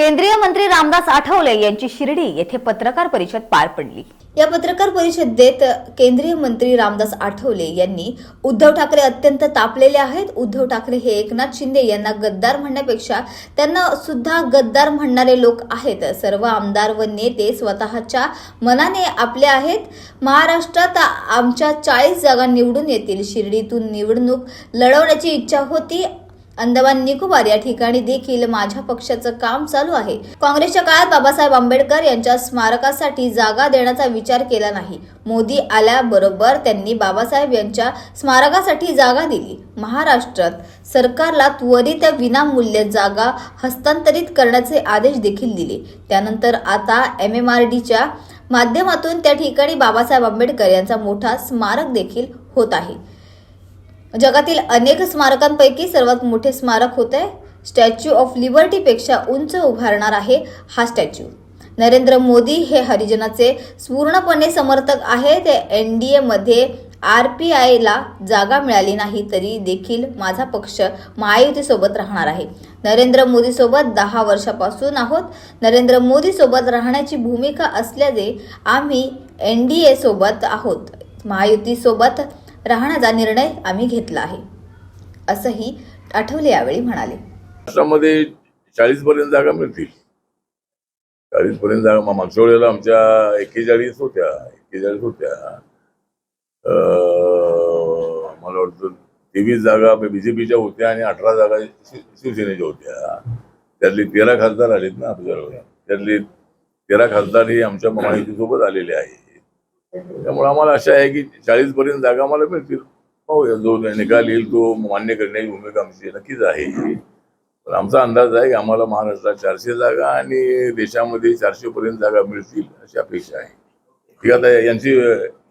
केंद्रीय मंत्री रामदास आठवले यांची शिर्डी येथे पत्रकार परिषद पार पडली। या पत्रकार परिषदेत केंद्रीय मंत्री रामदास आठवले यांनी उद्धव ठाकरे अत्यंत तापलेले आहेत। उद्धव ठाकरे हे एकनाथ शिंदे यांना गद्दार म्हणण्यापेक्षा त्यांना सुद्धा गद्दार म्हणणारे लोक आहेत। सर्व आमदार व नेते स्वतःच्या मनाने आपले आहेत। महाराष्ट्रात आमच्या 40 जागा निवडून येतील। शिर्डीतून निवडणूक लढवण्याची इच्छा होती। अंदमान निकोबार या ठिकाणी देखील माझ्या पक्षाचं काम चालू आहे। काँग्रेसच्या काळात बाबासाहेब आंबेडकर यांच्या स्मारकासाठी जागा देण्याचा विचार केला नाही। मोदी आल्याबरोबर त्यांनी बाबासाहेब यांच्या स्मारकासाठी जागा दिली। महाराष्ट्रात सरकारला त्वरित विनामूल्य जागा हस्तांतरित करण्याचे आदेश देखील दिले। त्यानंतर आता MMRDच्या माध्यमातून त्या ठिकाणी बाबासाहेब आंबेडकर यांचा मोठा स्मारक देखील होत आहे। जगातील अनेक स्मारकांपैकी सर्वात मोठे स्मारक होते। स्टॅच्यू ऑफ लिबर्टी पेक्षा उंच उभारणार आहे हा स्टॅच्यू। नरेंद्र मोदी हे हरिजनाचे पूर्णपणे समर्थक आहेत। NDA मध्ये RPI ला जागा मिळाली नाही तरी देखील माझा पक्ष महायुती सोबत राहणार आहे। नरेंद्र मोदी सोबत 10 वर्षापासून आहोत। नरेंद्र मोदी सोबत राहण्याची भूमिका असल्याने आम्ही NDA सोबत आहोत। महायुती सोबत राहण्याचा निर्णय आम्ही घेतला आहे, असंही आठवले यावेळी म्हणाले। महाराष्ट्रामध्ये 40 पर्यंत जागा मिळतील। 40 पर्यंत जागा मागच्या वेळेला आमच्या 41 होत्या। मला वाटतं 23 जागा BJPच्या होत्या आणि 18 जागा शिवसेनेच्या होत्या। त्यातले 13 खासदार आलेत ना आपल्याकडे। त्यातले 13 खासदारही आमच्या महायुतीसोबत आलेले आहेत। त्यामुळे आम्हाला आशा आहे की 40 पर्यंत जागा आम्हाला मिळतील। पाहूया, जो निकाल येईल तो मान्य करण्याची भूमिका आमची नक्कीच आहे। पण आमचा अंदाज आहे की आम्हाला महाराष्ट्रात 400 जागा आणि देशामध्ये 400 पर्यंत जागा मिळतील अशी अपेक्षा आहे। ठीक आहे, यांची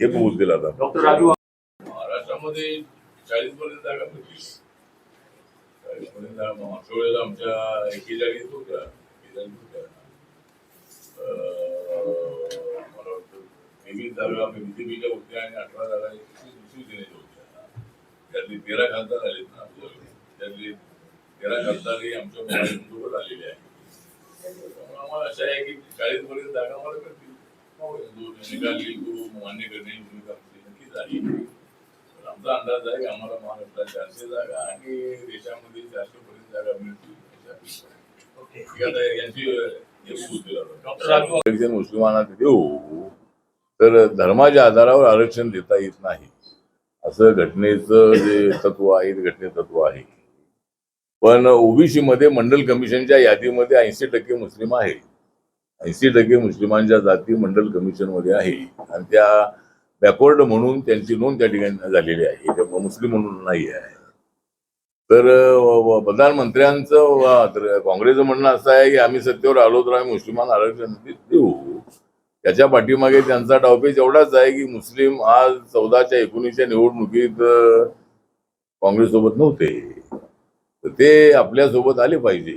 हे बघतील आता। महाराष्ट्रामध्ये 40 पर्यंत जागा मिळतील। 40 पर्यंत जागा मागच्या वेळेला आमच्या 41 होत्या। मला वाटतं 23 जागा BJPच्या होत्या आणि 18 जागा शिवसेनेच्या होत्या। त्यातले 13 खासदार आलेत ना आपल्याकडे। त्यातले 13 खासदारही आमच्या महायुतीसोबत आलेले आहेत। त्यामुळे आम्हाला आशा आहे की 40 पर्यंत जागा आम्हाला मिळतील। जो निकाल येईल तो मान्य करण्याची भूमिका आमची नक्कीच आहे। पण आमचा अंदाज आहे की आम्हाला महाराष्ट्रात 400 जागा आणि देशामध्ये 400 पर्यंत जागा मिळतील अशी अपेक्षा आहे। ठीक आहे, यांची मुस्लिमांना देऊ तर धर्माच्या आधारावर आरक्षण देता येत नाही असं घटनेचं जे तत्व आहे ते घटनेचं तत्व आहे। पण OBC मध्ये मंडल कमिशनच्या यादीमध्ये 80% मुस्लिम आहे। 80% मुस्लिमांच्या जाती मंडल कमिशन मध्ये आहे आणि त्या बॅकवर्ड म्हणून त्यांची नोंद त्या ठिकाणी झालेली आहे। त्यामुळे मुस्लिम म्हणून नाही आहे। तर प्रधानमंत्र्यांचं काँग्रेसचं म्हणणं असं आहे की आम्ही सत्तेवर आलो तर आम्ही मुस्लिमांना आरक्षण देऊ। त्याच्या पाठीमागे त्यांचा डावपेच एवढाच आहे की मुस्लिम आज 14च्या 19च्या निवडणुकीत काँग्रेससोबत नव्हते, तर ते आपल्यासोबत आले पाहिजे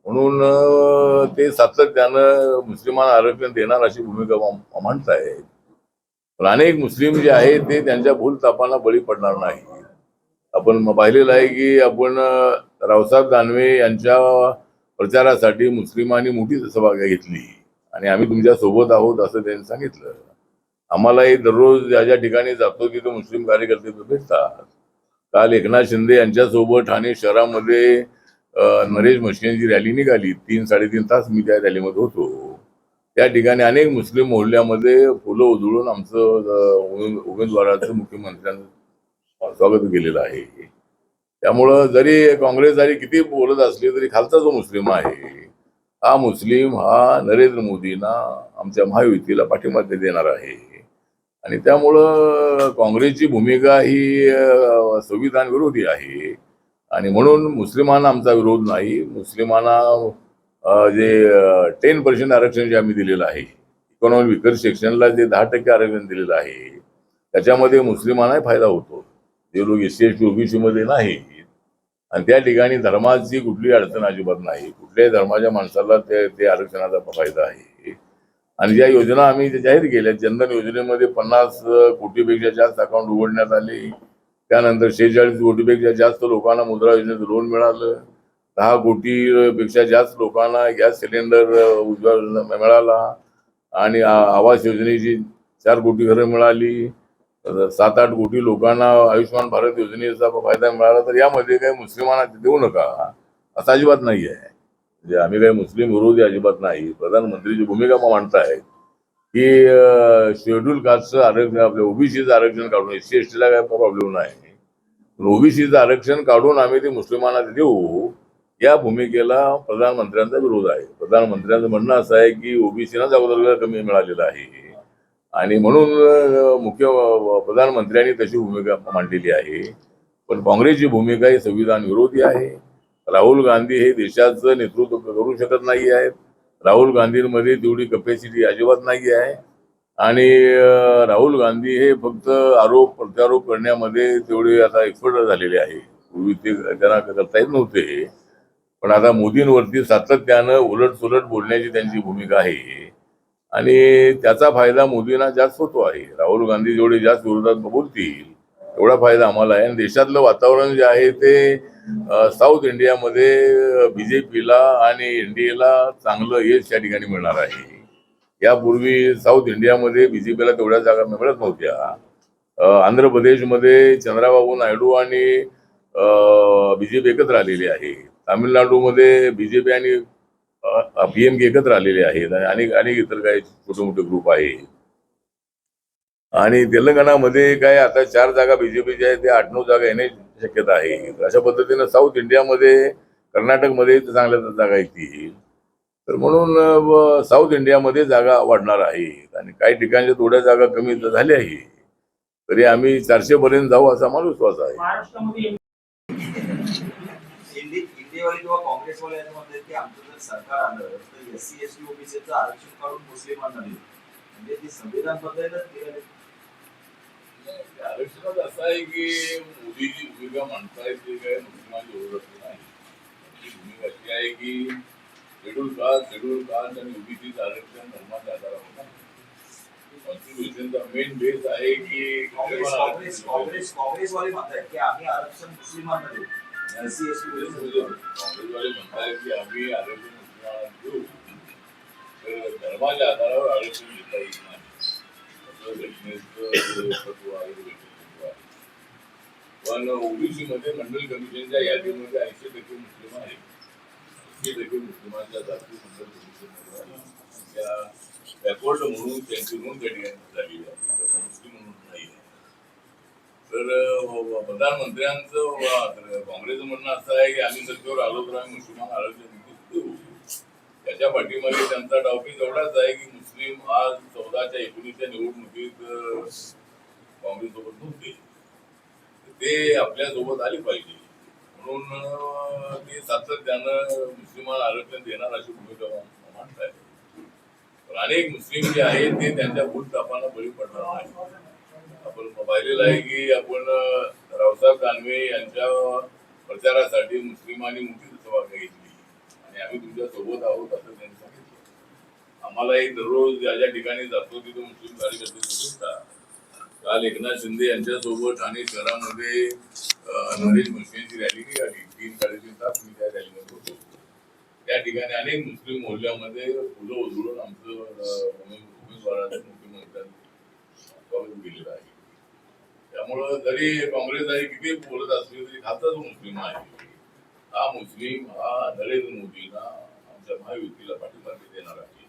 म्हणून ते सातत्यानं मुस्लिमांना आरक्षण देणार अशी भूमिका मांडतायत। पण अनेक मुस्लिम जे आहेत ते त्यांच्या भूलथापांना बळी पडणार नाही। आपण पाहिलेलं आहे की आपण रावसाहेब दानवे यांच्या प्रचारासाठी मुस्लिमांनी मोठी सभा घेतली आणि आम्ही तुमच्या सोबत आहोत असं त्यांनी सांगितलं। आम्हालाही दररोज ज्या ज्या ठिकाणी जातो तिथे मुस्लिम कार्यकर्ते भेटतात। काल एकनाथ शिंदे यांच्यासोबत ठाणे शहरामध्ये नरेश म्हस्केंची रॅली निघाली। 3-3.5 तास मी त्या रॅलीमध्ये होतो। त्या ठिकाणी अनेक मुस्लिम मोहल्ल्यामध्ये फुलं उधळून आमचं उमेदवाराचं मुख्यमंत्र्यांचं स्वागत केलेलं आहे। त्यामुळं जरी काँग्रेस जरी किती बोलत असली तरी खालचा जो मुस्लिम आहे हा मुस्लिम हा नरेंद्र मोदींना आमच्या महायुतीला पाठिंबा देणार आहे। आणि त्यामुळं काँग्रेसची भूमिका ही संविधान विरोधी आहे आणि म्हणून मुस्लिमांना आमचा विरोध नाही। मुस्लिमांना जे 10% आरक्षण जे आम्ही दिलेलं आहे, इकॉनॉमिक विकर सेक्शनला जे 10% आरक्षण दिलेलं आहे त्याच्यामध्ये मुस्लिमांनाही फायदा होतो, जे लोक SC/ST OBC मध्ये नाही। आणि त्या ठिकाणी धर्माची कुठली अडचण अजिबात नाही। कुठल्याही धर्माच्या माणसाला ते आरक्षणाचा फायदा आहे। आणि ज्या योजना आम्ही जाहीर केल्या, जनधन योजनेमध्ये 50 कोटीपेक्षा जास्त अकाउंट उघडण्यात आले। त्यानंतर 46 कोटीपेक्षा जास्त लोकांना मुद्रा योजनेचं लोन मिळालं। 10 कोटी पेक्षा जास्त लोकांना गॅस सिलेंडर उज्ज्वला मिळाला आणि आवास योजनेची 4 कोटी घरं मिळाली, 7-8 कोटी लोकांना आयुष्यमान भारत योजनेचा फायदा मिळाला. तर यामध्ये काही मुस्लिमांना देऊ नका असं अजिबात नाही आहे. म्हणजे आम्ही काही मुस्लिम विरोधी अजिबात नाही. प्रधानमंत्रीची भूमिका मांडतायत की शेड्यूल कास्टचं आरक्षण, आपल्या ओबीसीचं आरक्षण काढून, एससी एसटीला काय प्रॉब्लेम नाही, ओबीसीचं आरक्षण काढून आम्ही ते मुस्लिमांना देऊ, या भूमिकेला प्रधानमंत्र्यांचा विरोध आहे. प्रधानमंत्र्यांचं म्हणणं असं आहे की ओबीसीला अगोदर कमी मिळालेलं आहे आणि म्हणून प्रधानमंत्र्यांनी तशी भूमिका मांडलेली आहे. पण काँग्रेसची भूमिका ही संविधान विरोधी आहे. राहुल गांधी हे देशाचं नेतृत्व करू शकत नाही आहेत. राहुल गांधींमध्ये तेवढी कपॅसिटी अजिबात नाही आहे आणि राहुल गांधी हे फक्त आरोप प्रत्यारोप करण्यामध्ये तेवढे आता एक्सपर्ट झालेले आहे. पूर्वी ते त्यांना करता येत नव्हते, पण आता मोदींवरती सातत्यानं उलट बोलण्याची त्यांची भूमिका आहे आणि त्याचा फायदा मोदींना जास्त होतो आहे. राहुल गांधी जेवढे जास्त विरोधात बोलतील एवढा फायदा आम्हाला आहे. आणि देशातलं वातावरण जे आहे ते साऊथ इंडियामध्ये बीजेपीला आणि एनडीएला चांगलं यश या ठिकाणी मिळणार आहे. यापूर्वी साऊथ इंडियामध्ये बीजेपीला तेवढ्या जागा मिळत नव्हत्या. आंध्र प्रदेशमध्ये चंद्राबाबू नायडू आणि बीजेपी एकत्र आलेली आहे. तामिळनाडूमध्ये बीजेपी आणि पीएमके एकत्र आलेले आहेत आणि अनेक इतर काही छोटे मोठे ग्रुप आहेत. आणि तेलंगणामध्ये काय आता 4 जागा बीजेपीच्या आहेत, ते 8-9 जागा येण्याची शक्यता आहे. अशा पद्धतीनं साऊथ इंडियामध्ये, कर्नाटकमध्ये चांगल्या जागा येतील. तर म्हणून साऊथ इंडियामध्ये जागा वाढणार आहेत आणि काही ठिकाणच्या थोड्या जागा कमी झाल्या आहे. तरी आम्ही 400 पर्यंत जाऊ असा आम्हाला विश्वास आहे. महाराष्ट्रामध्ये इंडियावाले किंवा काँग्रेसवाले असं म्हणतात की आमचं जर सरकार आलं तर एससी एसटी ओबीसीचं आरक्षण काढून मुस्लिमांना देऊ, म्हणजे ती संविधान बदलायलाच निघाले. आरक्षणात असं आहे की मोदीची भूमिका मांडतायत ते काय मुस्लिमांच्या विरोधात नाही. त्यांची भूमिका अशी आहे की शेड्यूल कास्ट आणि ओबीसीचं आरक्षण धर्माच्या आधारावर नाही. कॉन्स्टिट्यूशनचा मेन बेस आहे की काँग्रेसवाले म्हणतात की आम्ही आरक्षण मुस्लिमांना देऊ, एससी एसटी काँग्रेसवाले म्हणतायत की आम्ही आरक्षण मुस्लिमांना देऊ, तर धर्माच्या आधारावर आरक्षण देता येत नाही. पण ओबीसी मध्ये मंडल कमिशनच्या यादीमध्ये 80% मुस्लिम आहेत. 80% मुस्लिमांच्या जाती मंडल कमिशनमध्ये त्या बॅकवर्ड म्हणून त्यांची नोंद त्या ठिकाणी झालेली आहे, मुस्लिम म्हणून नाही आहे. तर प्रधानमंत्र्यांचं काँग्रेसचं म्हणणं असं आहे की आम्ही सत्तेवर आलो तर आम्ही मुस्लिमांना आरक्षण देऊ. त्याच्या पाठीमागे त्यांचा डावपेच एवढाच आहे की मुस्लिम आज 14च्या 19च्या निवडणुकीत काँग्रेससोबत नव्हते, ते आपल्या सोबत आले पाहिजे म्हणून ते सातत्यानं मुस्लिमांना आरक्षण देणार अशी भूमिका मांडतायत. पण अनेक मुस्लिम जे आहेत ते त्यांच्या भूलथापांना बळी पडणार नाही. आपण पाहिलेलं आहे की आपण रावसाहेब दानवे यांच्या प्रचारासाठी मुस्लिमांनी मोठी सभा घेतली आणि आम्ही तुमच्या सोबत आहोत असं त्यांनी सांगितलं. आम्हालाही दररोज ज्या ज्या ठिकाणी जातो तिथे मुस्लिम कार्यकर्ते दिसतात. काल एकनाथ शिंदे यांच्यासोबत ठाणे शहरामध्ये नरेश मुस्लिमची रॅली निघाली. 3-3.5 तास मी त्या रॅलीमध्ये होतो. त्या ठिकाणी अनेक मुस्लिम मोहल्ल्यामध्ये फुलं उधळून आमचं उमेदवाराचं मुख्यमंत्र्यांनी गेलेलं आहे. त्यामुळं जरी काँग्रेस आणि किती बोलत असले तरी खासदार जो मुस्लिम आहे हा मुस्लिम हा नरेंद्र मोदींना आमच्या महायुतीला पाठिंबा देणार आहे.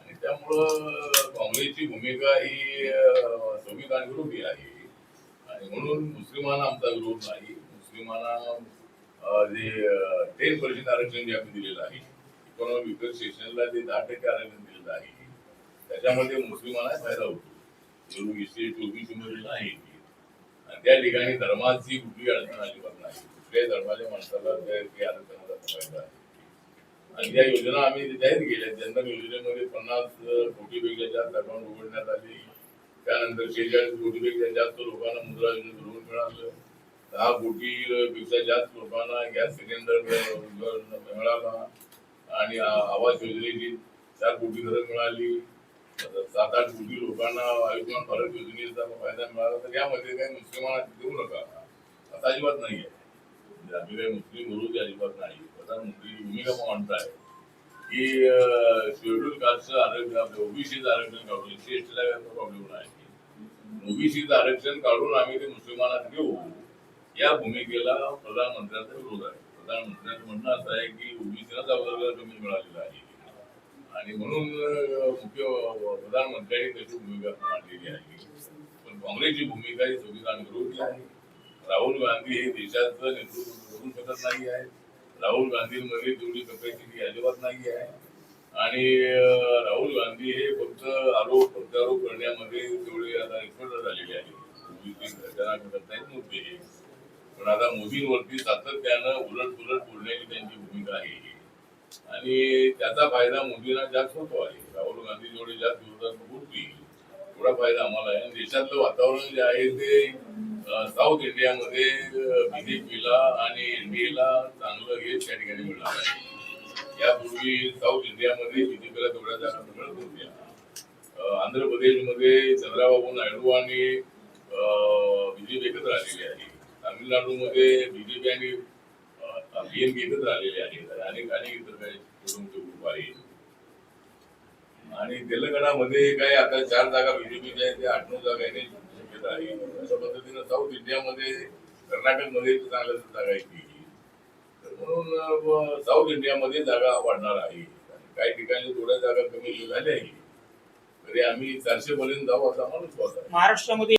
आणि त्यामुळं काँग्रेसची भूमिका ही संविधान विरोधी आहे आणि म्हणून मुस्लिमांना आमचा विरोध नाही. मुस्लिमांना जे 10% आरक्षण जे आम्ही दिलेलं आहे, इकॉनॉमिक विकर सेक्शनला जे 10% आरक्षण दिलेलं आहे त्याच्यामध्ये मुस्लिमांना फायदा होतो. ओबीसी मध्ये नाही. त्या ठिकाणी धर्माची कुठली अडचण अजिबात नाही. कुठल्याही धर्माच्या माणसाला आरक्षणाचा फायदा आहे. आणि त्या योजना आम्ही जाहीर केल्या. जनधन योजनेमध्ये 50 कोटीपेक्षा जास्त अकाउंट उघडण्यात आली. त्यानंतर 46 कोटीपेक्षा जास्त लोकांना मुद्रा योजनेत लोन मिळालं. 10 कोटीपेक्षा जास्त लोकांना गॅस सिलेंडर मिळाला आणि आवास योजनेची 4 कोटी घरं मिळाली. 7-8 कोटी लोकांना आयुष्यमान भारत योजनेचा फायदा मिळाला. तर यामध्ये काही मुस्लिमांना देऊ नका असं अजिबात नाही आहे. आम्ही काही मुस्लिम विरोधी अजिबात नाही. प्रधानमंत्री भूमिका मांडताय की शेड्यूल कास्टचं आरक्षण, ओबीसीचं आरक्षण काढून SC/ST ला प्रॉब्लेम नाही, ओबीसीचं आरक्षण काढून आम्ही ते मुस्लिमांना देऊ, या भूमिकेला प्रधानमंत्र्यांचा विरोध आहे. प्रधानमंत्र्यांचं म्हणणं असं आहे की ओबीसीला वर्ग कमी मिळालेला आहे आणि म्हणून प्रधानमंत्र्यांनी त्याची भूमिका मांडलेली आहे. पण काँग्रेसची भूमिका ही संविधान विरोधी आहे. राहुल गांधी हे देशाचं नेतृत्व करू शकत नाही आहे. राहुल गांधींमध्ये तेवढी कपॅसिटी अजिबात नाही आहे आणि राहुल गांधी हे फक्त आरोप प्रत्यारोप करण्यामध्ये तेवढे आता एक्सपर्ट झालेले आहे. करता येत नव्हते, पण आता मोदींवरती सातत्यानं उलट बोलण्याची त्यांची भूमिका आहे आणि त्याचा फायदा मोदींना जास्त होतो आहे. राहुल गांधी जेवढे जास्त विरोधात बोलतील थोडा फायदा आम्हाला आहे. देशातलं वातावरण जे आहे ते साऊथ इंडियामध्ये बीजेपीला आणि एनडीएला चांगलं यश त्या ठिकाणी मिळणार आहे. यापूर्वी साऊथ इंडियामध्ये बीजेपीला तेवढ्या जागा मिळत होत्या. आंध्र प्रदेशमध्ये चंद्राबाबू नायडू आणि बीजेपी एकत्र आलेली आहे. तामिळनाडूमध्ये बीजेपी आणि BNP एकत्र आलेले आहेत. अनेक इतर काही छोटे ग्रुप आहेत आणि तेलंगणामध्ये काय आता 4 जागा बीजेपीच्या आहेत, 8-9 जागा येण्याची शक्यता आहे. अशा पद्धतीनं साऊथ इंडियामध्ये, कर्नाटकमध्ये चांगल्या जागा येतील. म्हणून साऊथ इंडियामध्ये जागा वाढणार आहे. काही ठिकाणी थोड्या जागा कमी झाल्या आहे, तरी आम्ही 400 पर्यंत जाऊ असं आम्हाला विश्वास आहे. महाराष्ट्रामध्ये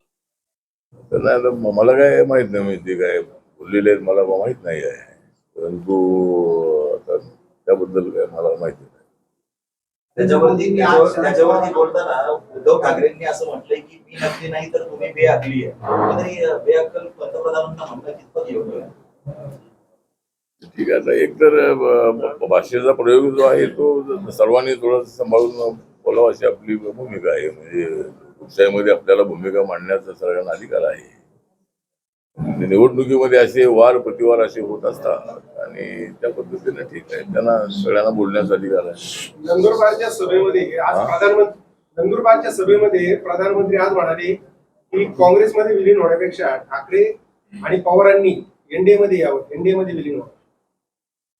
मला काय माहित नाही, ते काय बोललेले आहेत मला माहित नाही आहे, परंतु आता त्याबद्दल काय मला माहिती नाही. त्याच्यावरती बोलताना उद्धव ठाकरेंनी असं म्हटलंय की मी नक्की नाही तर तुम्ही बेअकली आहे. तरी बेअक्कल पंतप्रधानांना म्हणणं कितपत योग्य आहे? ठीक आहे. आता एकतर भाषेचा प्रयोग जो आहे तो सर्वांनी थोडं सांभाळून बोलावं अशी आपली भूमिका आहे. म्हणजे लोकशाहीमध्ये आपल्याला भूमिका मांडण्याचा सगळ्यांना अधिकार आहे. निवडणुकीमध्ये असे वार प्रतिवार असे होत असतात आणि त्या पद्धतीने ठीक आहे, त्यांना सगळ्यांना बोलण्याचा अधिकार आहे. नंदुरबारच्या सभेमध्ये प्रधानमंत्री आज म्हणाले की काँग्रेसमध्ये विलीन होण्यापेक्षा ठाकरे आणि पवारांनी एनडीए मध्ये यावं, एनडीए मध्ये विलीन व्हावं.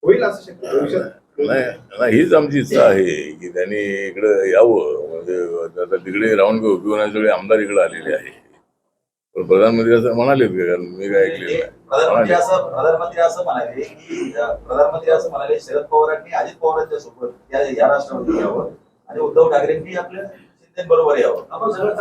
होईल असं शक्य? नाही, हीच आमची इच्छा आहे की त्यांनी इकडे यावं. म्हणजे आता तिकडे राहून काही उपयोग नाही, सगळे आमदार इकडे आलेले आहे. पण प्रधानमंत्री असं म्हणालेत का? कारण मी काय ऐकलेलं नाही. प्रधानमंत्री असं म्हणाले शरद पवारांनी अजित पवारांच्या सोबत या राष्ट्रामध्ये यावं आणि उद्धव ठाकरेंनी आपल्या शिंदेबरोबर यावं. आपण सगळं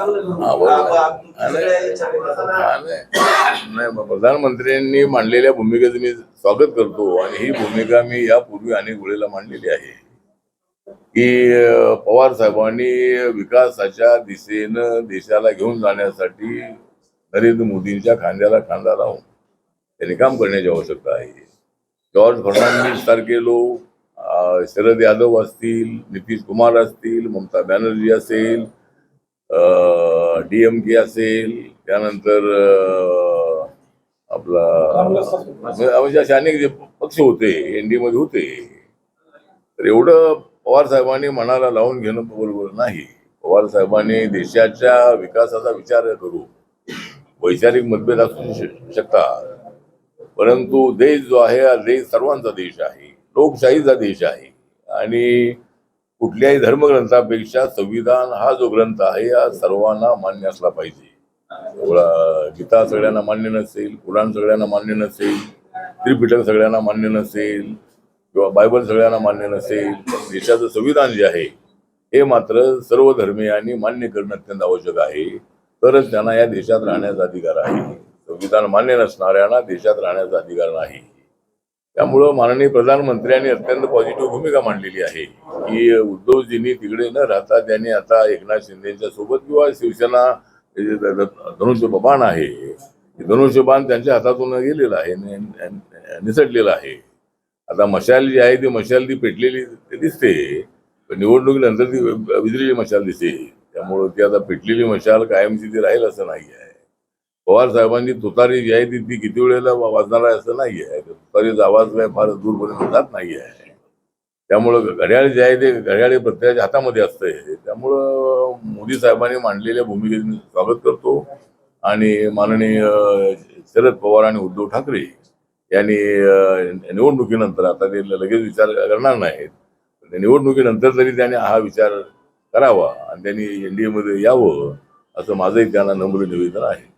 नाही, प्रधानमंत्र्यांनी मांडलेल्या भूमिकेचं मी स्वागत करतो आणि ही भूमिका मी यापूर्वी अनेक वेळेला मांडलेली आहे की पवार साहेबांनी विकासाच्या दिशेनं देशाला घेऊन जाण्यासाठी नरेंद्र मोदींच्या खांद्याला खांदा लावून त्यांनी काम करण्याची आवश्यकता आहे. जॉर्ज फर्नांडिस सारखे लोक, शरद यादव असतील, नितीश कुमार असतील, ममता बॅनर्जी असेल, DMK असेल, त्यानंतर आपला म्हणजे असे अनेक जे पक्ष होते NDA मध्ये होते, तर एवढं पवार साहेबांनी मनाला लावून घेणं बरोबर नाही. पवार साहेबांनी देशाच्या विकासाचा विचार करू, वैचारिक मतभेद असू शकतात, परंतु देश जो आहे हा देश सर्वांचा देश आहे, लोकशाहीचा देश आहे आणि कुठल्याही धर्मग्रंथापेक्षा संविधान हा जो ग्रंथ आहे हा सर्वांना मान्य असला पाहिजे. गीता सगळ्यांना मान्य नसेल, पुराण सगळ्यांना मान्य नसेल, त्रिपिटक सगळ्यांना मान्य नसेल किंवा बायबल सगळ्यांना मान्य नसेल, पण देशाचं संविधान जे आहे हे मात्र सर्व धर्मीयांनी मान्य करणं अत्यंत आवश्यक आहे. तरच त्यांना या देशात राहण्याचा अधिकार आहे. संविधान मान्य नसणाऱ्यांना देशात राहण्याचा अधिकार नाही. त्यामुळं माननीय प्रधानमंत्र्यांनी अत्यंत पॉझिटिव्ह भूमिका मांडलेली आहे की उद्धवजींनी तिकडे न राहता त्यांनी आता एकनाथ शिंदेच्या सोबत किंवा शिवसेना धनुष्यबाण आहे, धनुष्यबाण त्यांच्या हातातून गेलेलं आहे, निसटलेलं आहे. आता मशाल जी आहे ती मशाल ती पेटलेली दिसते, पण निवडणुकीनंतर ती विजलेली मशाल दिसते. त्यामुळं ती आता पेटलेली मशाल कायमची ती राहील असं नाही आहे. पवार साहेबांची तुतारी जी आहे ती किती वेळेला वाजणार आहे असं नाही आहे. तुतारीचा आवाज काय फार दूरपर्यंत जात नाही आहे. त्यामुळं घड्याळ जे आहे ते घड्याळ प्रत्येकाच्या हातामध्ये असतंय. त्यामुळं मोदी साहेबांनी मांडलेल्या भूमिकेचं मी स्वागत करतो आणि माननीय शरद पवार आणि उद्धव ठाकरे यांनी निवडणुकीनंतर, आता ते लगेच विचार करणार नाहीत, निवडणुकीनंतर तरी त्यांनी हा विचार करावा आणि त्यांनी एनडीए मध्ये यावं असं माझंही त्यांना नम्र निवेदन आहे.